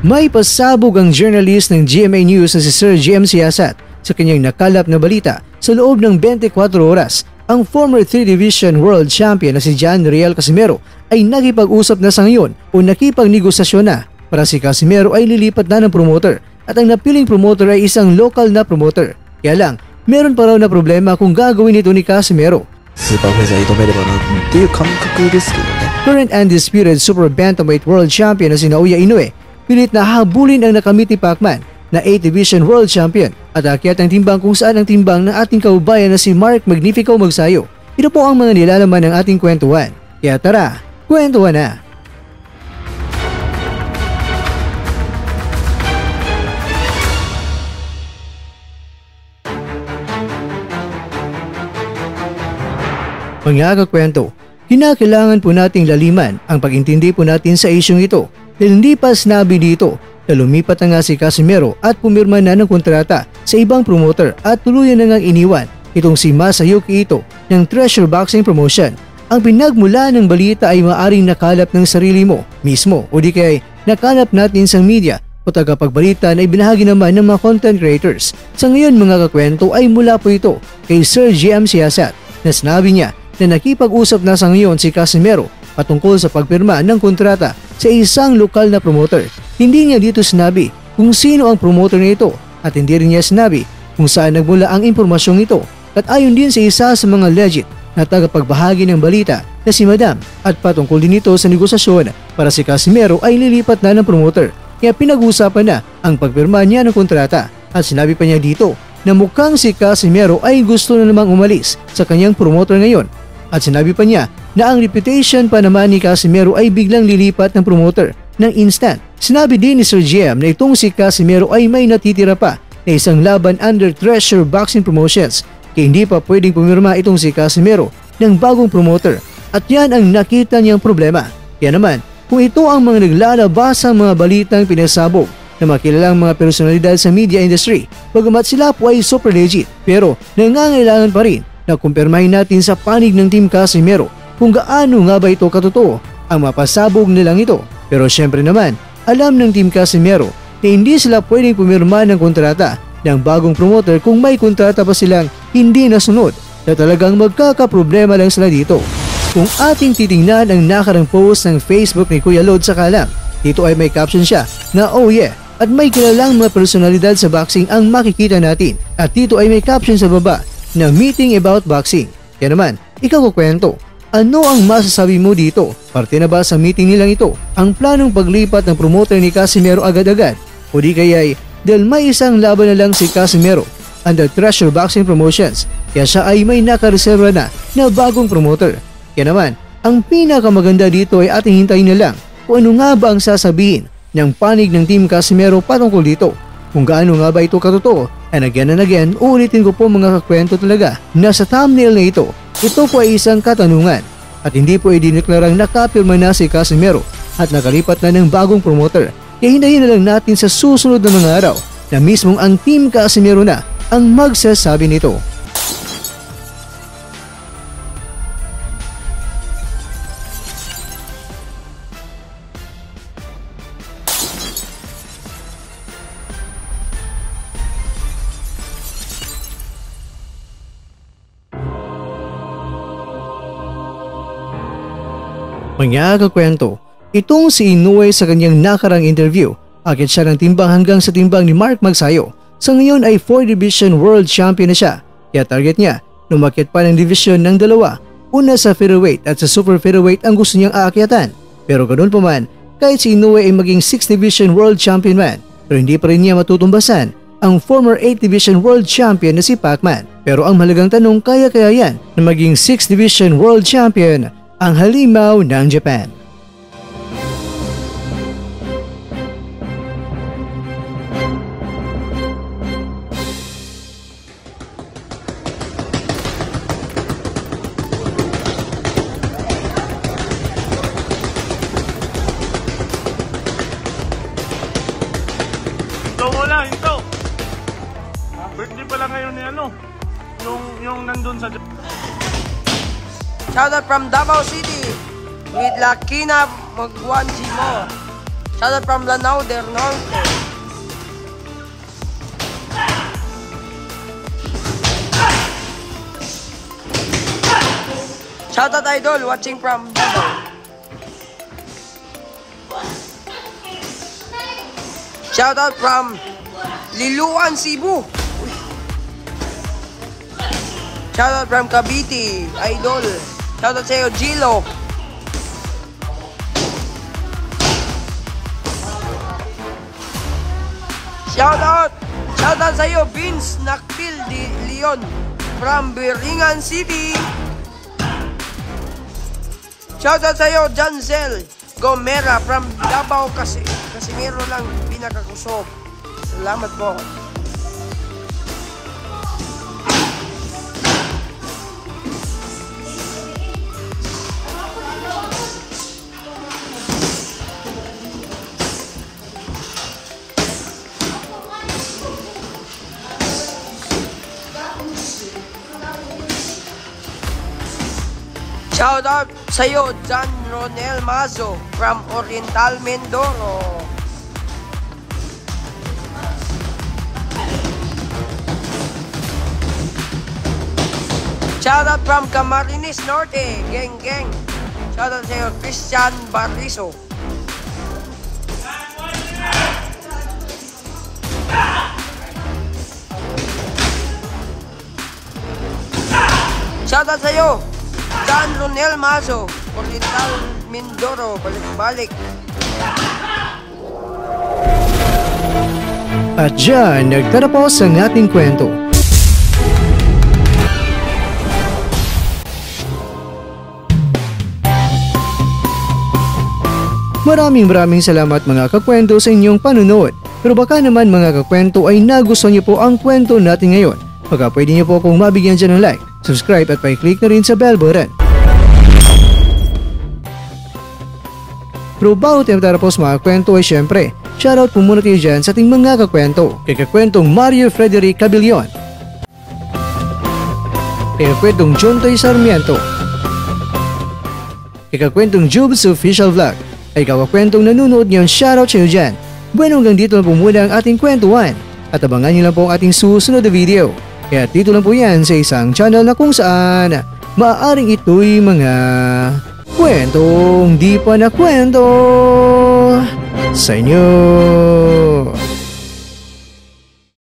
May pasabog ang journalist ng GMA News na si Sir GM Siasat sa kanyang nakalap na balita sa loob ng 24 oras. Ang former 3 Division World Champion na si John Riel Casimero ay nakipag-usap na sa ngayon o nakipagnegosasyon na para si Casimero ay lilipat na ng promoter at ang napiling promoter ay isang local na promoter. Kaya lang, meron pa raw na problema kung gagawin ito ni Casimero. Current undisputed Super Bantamweight World Champion na si Naoya Inoue pilit na habulin ang nakamit ni Pacman na 8 Division World Champion at akyat ang timbang kung saan ang timbang ng ating kaubayan na si Mark Magnifico Magsayo. Ito po ang mga nilalaman ng ating kwentuhan. Kaya tara, kwentuhan na! Mga kakwento, kinakailangan po nating laliman ang pag-intindi po natin sa isyong ito dahil hindi pa sinabi dito na lumipat na nga si Casimero at pumirma na ng kontrata sa ibang promoter at tuluyan na ngang iniwan itong si Masayuki Ito ng Treasure Boxing Promotion. Ang pinagmula ng balita ay maaring nakalap ng sarili mo mismo o di kaya nakalap natin sa media o tagapagbalita na ibinahagi naman ng mga content creators. Sa ngayon mga kakwento ay mula po ito kay Sir GM Siasat na sinabi niya na nakipag-usap na sa ngayon si Casimero patungkol sa pagpirma ng kontrata sa isang lokal na promoter. Hindi niya dito sinabi kung sino ang promoter nito at hindi rin niya sinabi kung saan nagmula ang impormasyong ito at ayon din sa isa sa mga legit na tagapagbahagi ng balita na si Madam at patungkol din ito sa negosasyon para si Casimero ay lilipat na ng promoter kaya pinag-usapan na ang pagpirma niya ng kontrata at sinabi pa niya dito na mukhang si Casimero ay gusto na namang umalis sa kanyang promoter ngayon at sinabi pa niya na ang reputation pa naman ni Casimero ay biglang lilipat ng promoter ng instant. Sinabi din ni Sir GM na itong si Casimero ay may natitira pa na isang laban under Treasure Boxing Promotions kaya hindi pa pwedeng pumirma itong si Casimero ng bagong promoter at yan ang nakita niyang problema. Kaya naman, kung ito ang mga naglalabas sa mga balitang pinasabog na makilalang mga personalidad sa media industry, bagamat sila po ay super legit pero nangangailangan pa rin na kumpirmahin natin sa panig ng Team Casimero kung gaano nga ba ito katotoo ang mapasabog nilang ito. Pero syempre naman, alam ng Team Casimero na hindi sila pwedeng pumirma ng kontrata ng bagong promoter kung may kontrata pa silang hindi nasunod na talagang magkakaproblema lang sila dito. Kung ating titingnan ang nakarang post ng Facebook ni Kuya Lod sa kalam, dito ay may caption siya na oh yeah, at may kilalang mga personalidad sa boxing ang makikita natin at dito ay may caption sa baba na meeting about boxing. Kaya naman, ikaw kukwento, ano ang masasabi mo dito? Parte na ba sa meeting nilang ito ang planong paglipat ng promoter ni Casimero agad-agad? O di kaya'y dahil may isang laban na lang si Casimero under Treasure Boxing Promotions kaya siya ay may nakareserva na bagong promoter? Kaya naman, ang pinakamaganda dito ay ating hintayin na lang kung ano nga ba ang sasabihin ng panig ng Team Casimero patungkol dito. Kung gaano nga ba ito katotoo. And again, uulitin ko po mga kakwento talaga na sa thumbnail na ito po ay isang katanungan at hindi po idineklarang nakapirma na si Casimero at nakalipat na ng bagong promoter. Kaya hintayin na lang natin sa susunod na mga araw na mismong ang Team Casimero na ang magsasabi nito. Mga kakwento, itong si Inoue sa kanyang nakarang interview, akit siya ng timbang hanggang sa timbang ni Mark Magsayo. Sa ngayon ay 4 Division World Champion na siya, kaya target niya, lumakit pa ng division ng dalawa. Una sa featherweight at sa super featherweight ang gusto niyang aakyatan. Pero ganoon pa man, kahit si Inoue ay maging 6 Division World Champion man, pero hindi pa rin niya matutumbasan ang former 8 Division World Champion na si Pacman. Pero ang mahalagang tanong, kaya yan na maging 6 Division World Champion ang halimaw ng Japan. Ito wala, ito. Birthday pala ngayon ni ano, yung nandun sa... Shoutout from Davao City with Lakina Magwanji mo. Shoutout from Lanao del Norte. Shoutout Idol, watching from Davao. Shoutout from Liluan, Cebu. Shoutout from Cavite, Idol. Shoutout sa'yo, Gilo. Shoutout sa'yo, Vince Nakpil de Leon from Biringan City. Shoutout sa'yo, Janzel Gomera from Davao kasi meron lang pinakakusog. Salamat po. Shoutout sa'yo, John Ronel Mazo from Oriental Mindoro. Shoutout from Camarines Norte, geng. Shoutout sa'yo, Christian Barriso. Shoutout sa'yo, John Ronel Mazo, Oriental Mindoro, balik-balik. At dyan, nagtatapos ang ating kwento. Maraming salamat mga kakwento sa inyong panunood. Pero baka naman mga kakwento ay nagustuhan niyo po ang kwento natin ngayon. Baka pwede niyo po akong mabigyan dyan ng like, subscribe at pa-click na rin sa bell button. Pero bago tayo matapos mga kwento ay syempre, shoutout po muna tayo dyan sa ating mga kakwento. Kay kakwentong Mario Frederick Cabillon, kay kakwentong Jontoy Sarmiento, kay kakwentong Jubes Official Vlog, ay kakwentong nanonood ngayon, shoutout sa iyo dyan. Bueno, hanggang dito lang po muna ang ating kwentuhan at abangan nyo lang po ang ating susunod na video. Kaya dito lang po yan sa isang channel na kung saan maaaring ito'y mga kwentong di pa na kwento sa inyo.